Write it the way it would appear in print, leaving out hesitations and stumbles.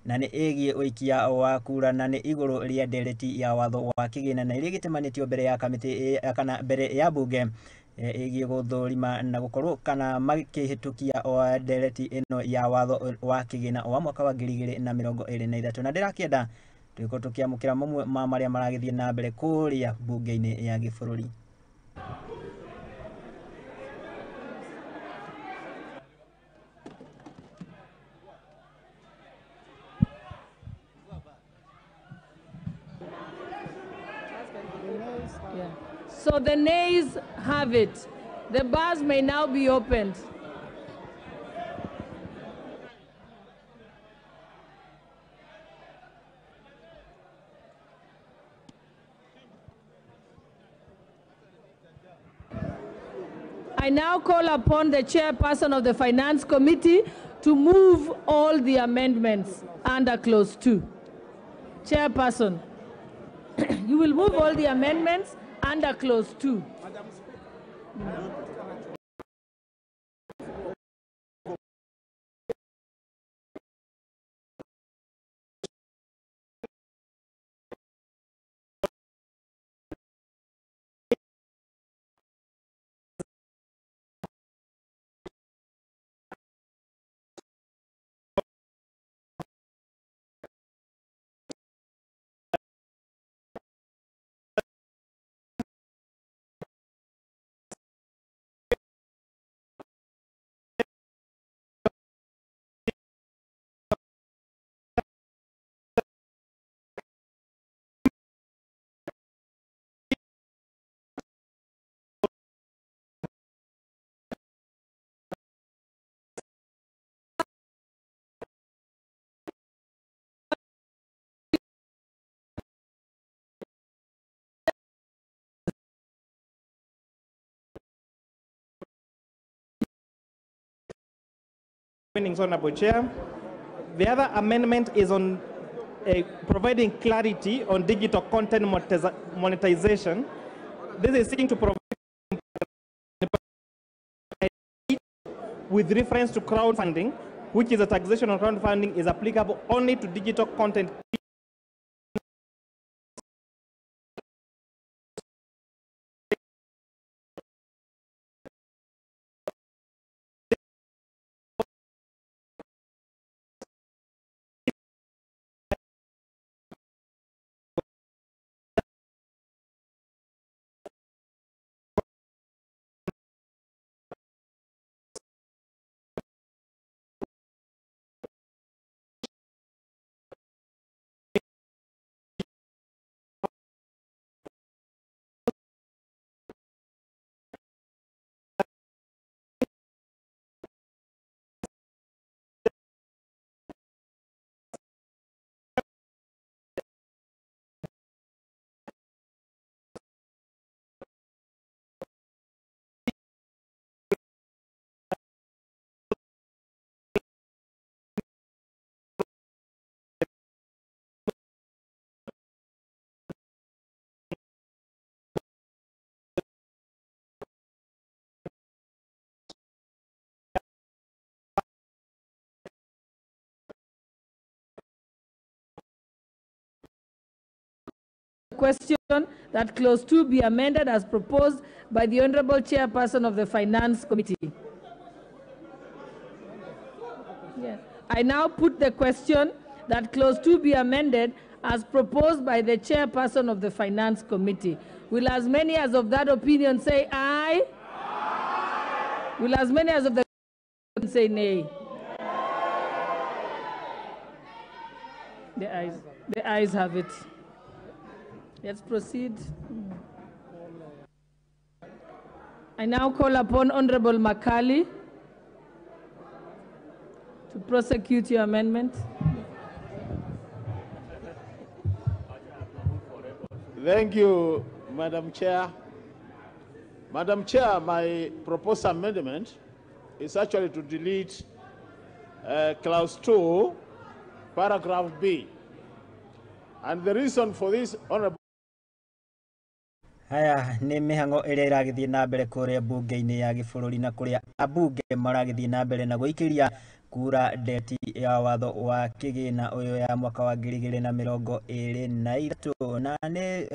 na nĩ ĩgiĩ ũikia wa kura na nĩ igũrũ rĩa ndereti ya watho wa Kigina na iria gĩtemanĩtio mbere ya kamĩtĩ kana mbere ya mbunge ĩgiĩ gũthũrima na gũkorwo kana makĩhĩtũkia ndereti ĩno ya watho wa Kigina wa mwaka wa 2023 na ndĩrakĩenda twĩko tũkĩamũkĩra mamwe ma marĩa maragĩthiĩ na mbere kũrĩa mbunge-inĩ ya gĩbũrũri. So the nays have it. The bars may now be opened. I now call upon the chairperson of the Finance Committee to move all the amendments under Clause 2. Chairperson, you will move all the amendments under Clause 2. Honorable Chair. The other amendment is on providing clarity on digital content monetization. This is seeking to provide with reference to crowdfunding, which is a taxation on crowdfunding is applicable only to digital content. Question that Clause 2 be amended as proposed by the Honorable Chairperson of the Finance Committee. Yes. I now put the question that Clause 2 be amended as proposed by the Chairperson of the Finance Committee. Will as many as of that opinion say aye? Aye. Will as many as of the opinion say nay? The ayes have it. Let's proceed. I now call upon Honorable Makali to prosecute your amendment. Thank you, Madam Chair. Madam Chair, my proposed amendment is actually to delete Clause 2, paragraph B. And the reason for this, Honorable Haya nĩ mĩhango ĩrĩa ĩragĩthiĩ na mbere kũrĩa mbunge-inĩ ya gĩbũrũri na kũrĩa ambunge maragĩthiĩ na mbere na gũikĩria kura ndeti ya watho wa Kigina uyu ya mwaka wa 2023 na nĩ